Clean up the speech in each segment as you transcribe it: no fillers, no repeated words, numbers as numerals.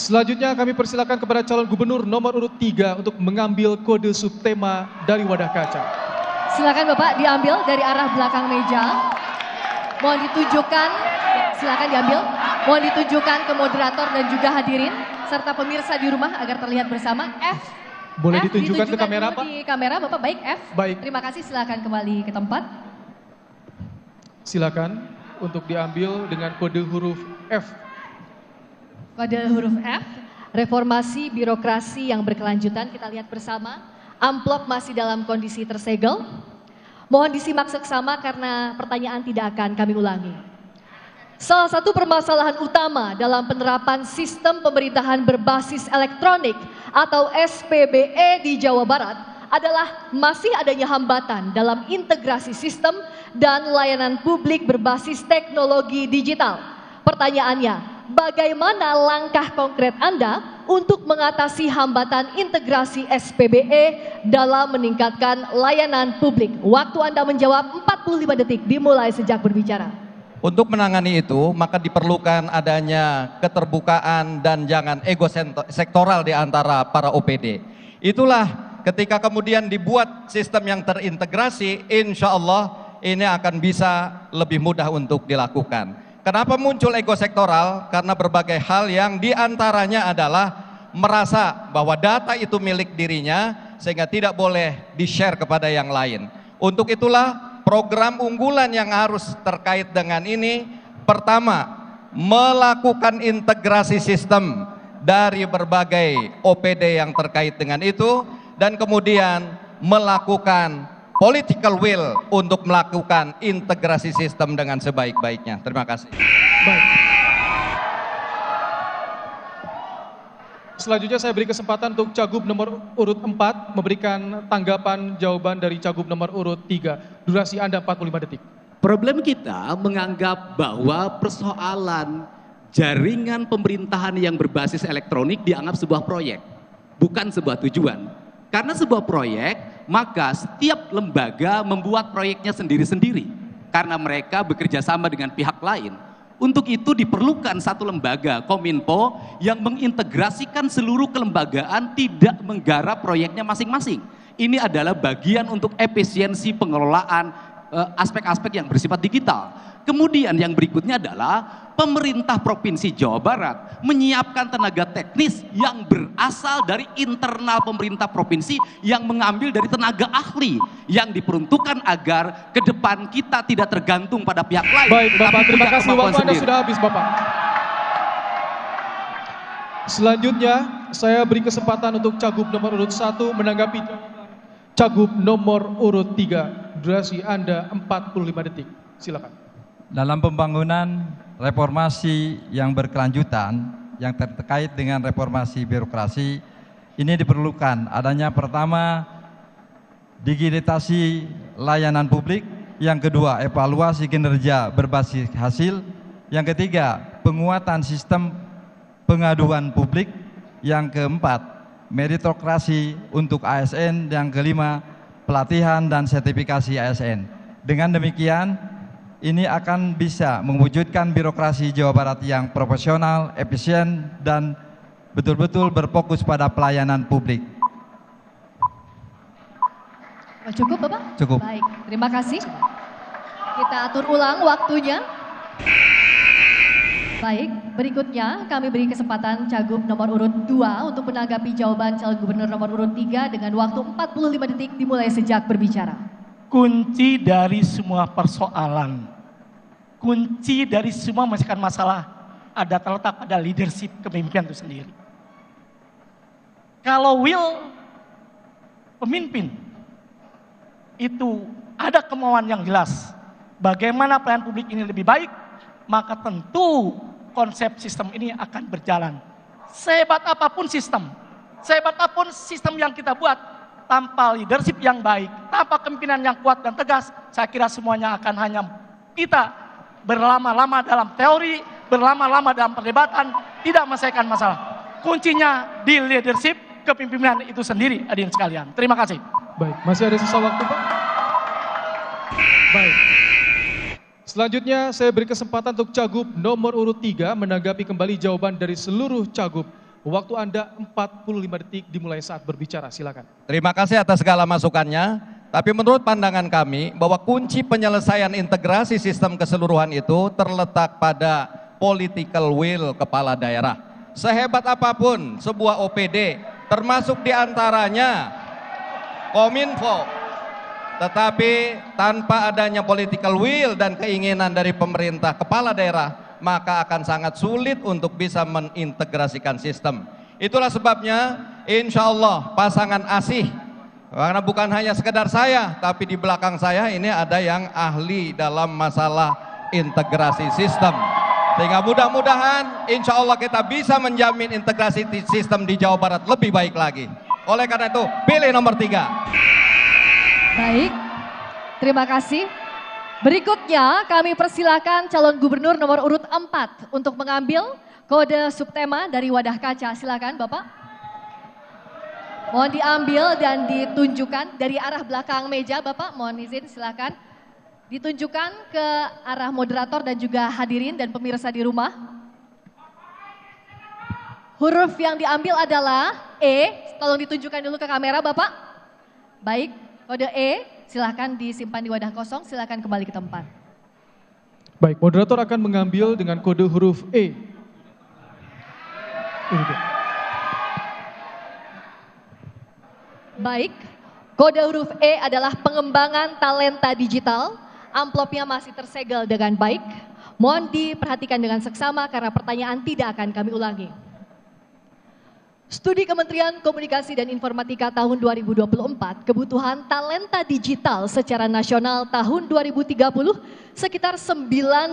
Selanjutnya kami persilakan kepada calon gubernur nomor urut 3 untuk mengambil kode subtema dari wadah kaca. Silakan Bapak diambil dari arah belakang meja. Mohon ditujukan, silakan diambil. Mohon ditujukan ke moderator dan juga hadirin serta pemirsa di rumah agar terlihat bersama. F. Boleh F, ditunjukkan ke kamera, dulu Pak? Di kamera Bapak, baik F. Baik. Terima kasih, silakan kembali ke tempat. Silakan untuk diambil dengan kode huruf F. Kode huruf F, reformasi birokrasi yang berkelanjutan, kita lihat bersama. Amplop masih dalam kondisi tersegel. Mohon disimak seksama karena pertanyaan tidak akan kami ulangi. Salah satu permasalahan utama dalam penerapan sistem pemerintahan berbasis elektronik atau SPBE di Jawa Barat adalah masih adanya hambatan dalam integrasi sistem dan layanan publik berbasis teknologi digital. Pertanyaannya, bagaimana langkah konkret Anda untuk mengatasi hambatan integrasi SPBE dalam meningkatkan layanan publik? Waktu Anda menjawab 45 detik dimulai sejak berbicara. Untuk menangani itu, maka diperlukan adanya keterbukaan dan jangan ego sektoral di antara para OPD. Itulah ketika kemudian dibuat sistem yang terintegrasi, insya Allah ini akan bisa lebih mudah untuk dilakukan. Kenapa muncul ego sektoral? Karena berbagai hal yang diantaranya adalah merasa bahwa data itu milik dirinya sehingga tidak boleh di-share kepada yang lain. Untuk itulah program unggulan yang harus terkait dengan ini, pertama, melakukan integrasi sistem dari berbagai OPD yang terkait dengan itu, dan kemudian melakukan political will untuk melakukan integrasi sistem dengan sebaik-baiknya. Terima kasih. Baik. Selanjutnya saya beri kesempatan untuk Cagup nomor urut 4 memberikan tanggapan jawaban dari Cagup nomor urut 3. Durasi Anda 45 detik. Problem kita menganggap bahwa persoalan jaringan pemerintahan yang berbasis elektronik dianggap sebuah proyek, bukan sebuah tujuan. Karena sebuah proyek, maka setiap lembaga membuat proyeknya sendiri-sendiri. Karena mereka bekerja sama dengan pihak lain. Untuk itu diperlukan satu lembaga, Kominfo, yang mengintegrasikan seluruh kelembagaan tidak menggarap proyeknya masing-masing. Ini adalah bagian untuk efisiensi pengelolaan aspek-aspek yang bersifat digital. Kemudian yang berikutnya adalah pemerintah Provinsi Jawa Barat menyiapkan tenaga teknis yang berasal dari internal pemerintah provinsi yang mengambil dari tenaga ahli yang diperuntukkan agar ke depan kita tidak tergantung pada pihak lain. Baik Bapak, terima kasih, waktu Anda sendiri. sudah habis Bapak. Selanjutnya saya beri kesempatan untuk Cagup nomor urut 1 menanggapi Cagup nomor urut 3. Durasi Anda 45 detik. Silakan. Dalam pembangunan reformasi yang berkelanjutan yang terkait dengan reformasi birokrasi, ini diperlukan adanya pertama digitalisasi layanan publik, yang kedua evaluasi kinerja berbasis hasil, yang ketiga penguatan sistem pengaduan publik, yang keempat meritokrasi untuk ASN, yang kelima pelatihan dan sertifikasi ASN. Dengan demikian ini akan bisa mewujudkan birokrasi Jawa Barat yang profesional, efisien, dan betul-betul berfokus pada pelayanan publik. Cukup Bapak? Cukup. Baik, terima kasih. Kita atur ulang waktunya. Baik, berikutnya kami beri kesempatan Cagup nomor urut 2 untuk menanggapi jawaban calon gubernur nomor urut 3 dengan waktu 45 detik dimulai sejak berbicara. Kunci dari semua persoalan, kunci dari semua menyelesaikan masalah ada terletak pada leadership kepemimpinan itu sendiri. Kalau will pemimpin itu ada kemauan yang jelas bagaimana pelayanan publik ini lebih baik, maka tentu konsep sistem ini akan berjalan. Sehebat apapun sistem yang kita buat, tanpa leadership yang baik, tanpa kepemimpinan yang kuat dan tegas, saya kira semuanya akan hanya kita berlama-lama dalam teori, berlama-lama dalam perdebatan, tidak menyelesaikan masalah. Kuncinya di leadership kepemimpinan itu sendiri, hadirin sekalian. Terima kasih. Baik, masih ada sisa waktu Pak? Baik. Selanjutnya saya beri kesempatan untuk Cagup nomor urut 3 menanggapi kembali jawaban dari seluruh Cagup. Waktu Anda 45 detik dimulai saat berbicara, silakan. Terima kasih atas segala masukannya. Tapi menurut pandangan kami bahwa kunci penyelesaian integrasi sistem keseluruhan itu terletak pada political will kepala daerah. Sehebat apapun sebuah OPD, termasuk diantaranya Kominfo, tetapi tanpa adanya political will dan keinginan dari pemerintah kepala daerah, maka akan sangat sulit untuk bisa mengintegrasikan sistem. Itulah sebabnya insya Allah pasangan ASIH, karena bukan hanya sekedar saya, tapi di belakang saya ini ada yang ahli dalam masalah integrasi sistem. Sehingga mudah-mudahan insya Allah kita bisa menjamin integrasi sistem di Jawa Barat lebih baik lagi. Oleh karena itu pilih nomor 3. Baik, terima kasih. Berikutnya kami persilakan calon gubernur nomor urut 4 untuk mengambil kode subtema dari wadah kaca. Silakan Bapak. Mohon diambil dan ditunjukkan dari arah belakang meja Bapak, mohon izin silakan. Ditunjukkan ke arah moderator dan juga hadirin dan pemirsa di rumah. Huruf yang diambil adalah E, tolong ditunjukkan dulu ke kamera Bapak. Baik, kode E, silakan disimpan di wadah kosong, silakan kembali ke tempat. Baik, moderator akan mengambil dengan kode huruf E. Ini dia. Baik, kode huruf E adalah pengembangan talenta digital. Amplopnya masih tersegel dengan baik. Mohon diperhatikan dengan seksama karena pertanyaan tidak akan kami ulangi. Studi Kementerian Komunikasi dan Informatika tahun 2024, kebutuhan talenta digital secara nasional tahun 2030 sekitar 9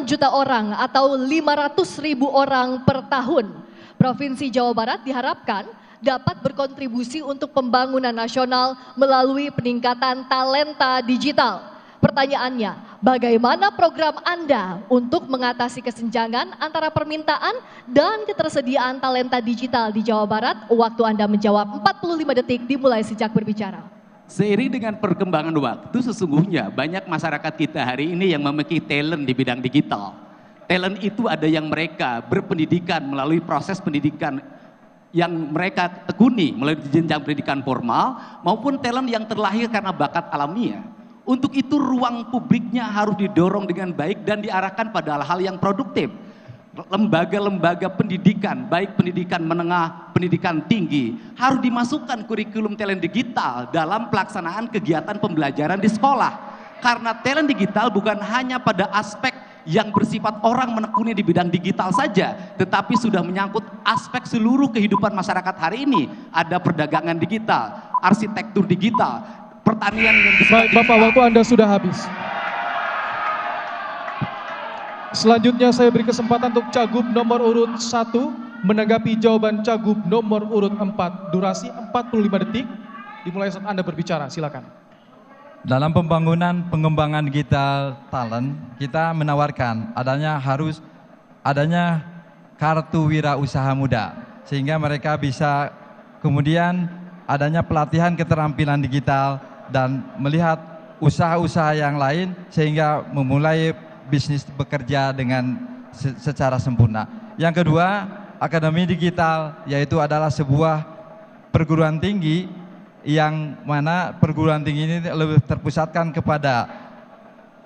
juta orang atau 500.000 orang per tahun. Provinsi Jawa Barat diharapkan dapat berkontribusi untuk pembangunan nasional melalui peningkatan talenta digital. Pertanyaannya, bagaimana program Anda untuk mengatasi kesenjangan antara permintaan dan ketersediaan talenta digital di Jawa Barat? Waktu Anda menjawab 45 detik dimulai sejak berbicara. Seiring dengan perkembangan waktu, sesungguhnya banyak masyarakat kita hari ini yang memiliki talent di bidang digital. Talent itu ada yang mereka berpendidikan melalui proses pendidikan yang mereka tekuni melalui jenjang pendidikan formal, maupun talent yang terlahir karena bakat alamiah. Untuk itu ruang publiknya harus didorong dengan baik dan diarahkan pada hal-hal yang produktif. Lembaga-lembaga pendidikan, baik pendidikan menengah, pendidikan tinggi, harus dimasukkan kurikulum talent digital dalam pelaksanaan kegiatan pembelajaran di sekolah. Karena talent digital bukan hanya pada aspek yang bersifat orang menekuni di bidang digital saja, tetapi sudah menyangkut aspek seluruh kehidupan masyarakat hari ini. Ada perdagangan digital, arsitektur digital, pertanian yang bisa. Baik Bapak, waktu Anda sudah habis. Selanjutnya saya beri kesempatan untuk Cagup nomor urut 1 menanggapi jawaban Cagup nomor urut 4. Durasi 45 detik, dimulai saat Anda berbicara, silakan. Dalam pembangunan pengembangan digital talent, kita menawarkan adanya kartu wirausaha muda, sehingga mereka bisa kemudian adanya pelatihan keterampilan digital dan melihat usaha-usaha yang lain sehingga memulai bisnis bekerja dengan secara sempurna. Yang kedua, akademi digital, yaitu adalah sebuah perguruan tinggi yang mana perguruan tinggi ini lebih terpusatkan kepada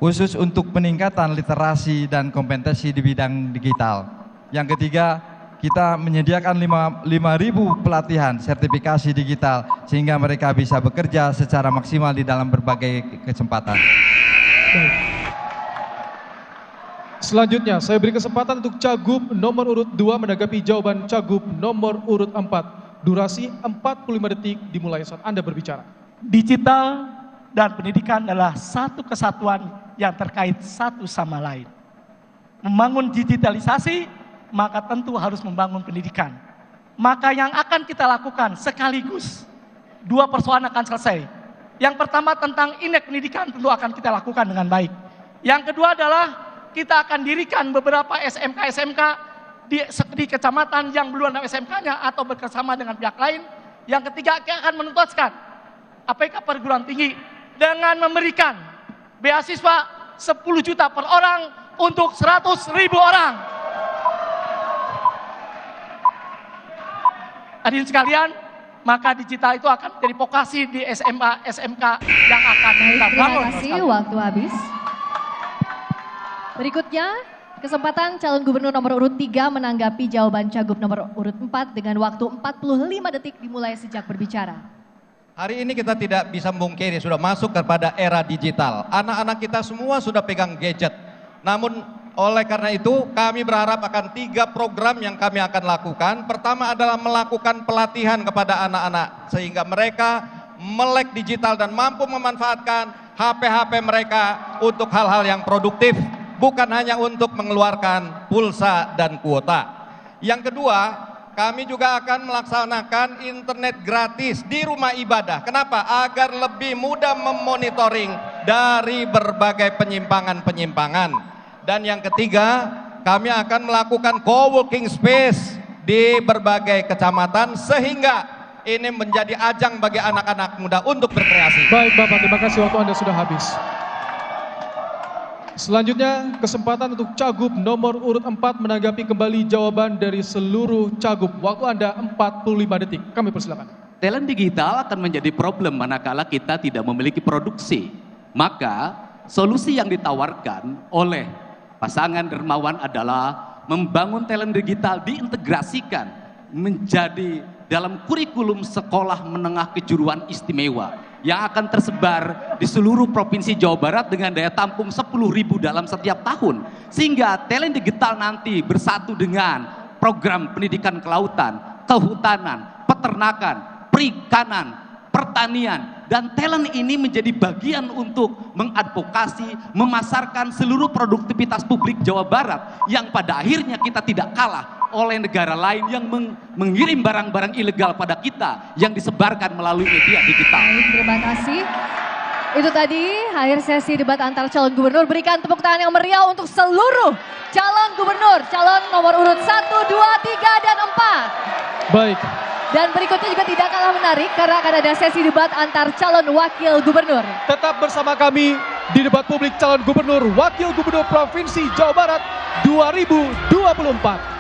khusus untuk peningkatan literasi dan kompetensi di bidang digital. Yang ketiga, kita menyediakan 5.000 pelatihan sertifikasi digital sehingga mereka bisa bekerja secara maksimal di dalam berbagai kesempatan. Selanjutnya saya beri kesempatan untuk Cagup nomor urut 2 menanggapi jawaban Cagup nomor urut 4. Durasi 45 detik dimulai saat Anda berbicara. Digital dan pendidikan adalah satu kesatuan yang terkait satu sama lain. Membangun digitalisasi, maka tentu harus membangun pendidikan. Maka yang akan kita lakukan sekaligus, dua persoalan akan selesai. Yang pertama tentang indeks pendidikan tentu akan kita lakukan dengan baik. Yang kedua adalah kita akan dirikan beberapa SMK-SMK di kecamatan yang belum ada SMK-nya atau bekerjasama dengan pihak lain. Yang ketiga, kita akan menuntaskan APK perguruan tinggi dengan memberikan beasiswa 10 juta per orang untuk 100.000 orang. Hadirin sekalian, maka digital itu akan menjadi vokasi di SMA, SMK yang akan Baik, kita terima bangun. kasih, waktu habis. Berikutnya, kesempatan calon gubernur nomor urut 3 menanggapi jawaban cagup nomor urut 4 dengan waktu 45 detik dimulai sejak berbicara. Hari ini kita tidak bisa memungkiri sudah masuk kepada era digital. Anak-anak kita semua sudah pegang gadget. Namun oleh karena itu kami berharap akan 3 program yang kami akan lakukan. Pertama adalah melakukan pelatihan kepada anak-anak sehingga mereka melek digital dan mampu memanfaatkan HP-HP mereka untuk hal-hal yang produktif, bukan hanya untuk mengeluarkan pulsa dan kuota. Yang kedua, kami juga akan melaksanakan internet gratis di rumah ibadah. Kenapa? Agar lebih mudah memonitoring dari berbagai penyimpangan-penyimpangan. Dan yang ketiga, kami akan melakukan co-working space di berbagai kecamatan sehingga ini menjadi ajang bagi anak-anak muda untuk berkreasi. Baik Bapak, terima kasih, waktu Anda sudah habis. Selanjutnya, kesempatan untuk cagup nomor urut 4 menanggapi kembali jawaban dari seluruh cagup. Waktu Anda 45 detik. Kami persilakan. Talent digital akan menjadi problem manakala kita tidak memiliki produksi. Maka solusi yang ditawarkan oleh pasangan dermawan adalah membangun talent digital diintegrasikan menjadi dalam kurikulum sekolah menengah kejuruan istimewa yang akan tersebar di seluruh provinsi Jawa Barat dengan daya tampung 10.000 dalam setiap tahun. Sehingga talent digital nanti bersatu dengan program pendidikan kelautan, kehutanan, peternakan, perikanan, pertanian, dan talent ini menjadi bagian untuk mengadvokasi, memasarkan seluruh produktivitas publik Jawa Barat yang pada akhirnya kita tidak kalah oleh negara lain yang mengirim barang-barang ilegal pada kita yang disebarkan melalui media digital. Baik, terima kasih. Itu tadi akhir sesi debat antar calon gubernur. Berikan tepuk tangan yang meriah untuk seluruh calon gubernur, calon nomor urut 1, 2, 3, dan 4. Baik. Dan berikutnya juga tidak kalah menarik karena akan ada sesi debat antar calon wakil gubernur. Tetap bersama kami di debat publik calon gubernur wakil gubernur Provinsi Jawa Barat 2024.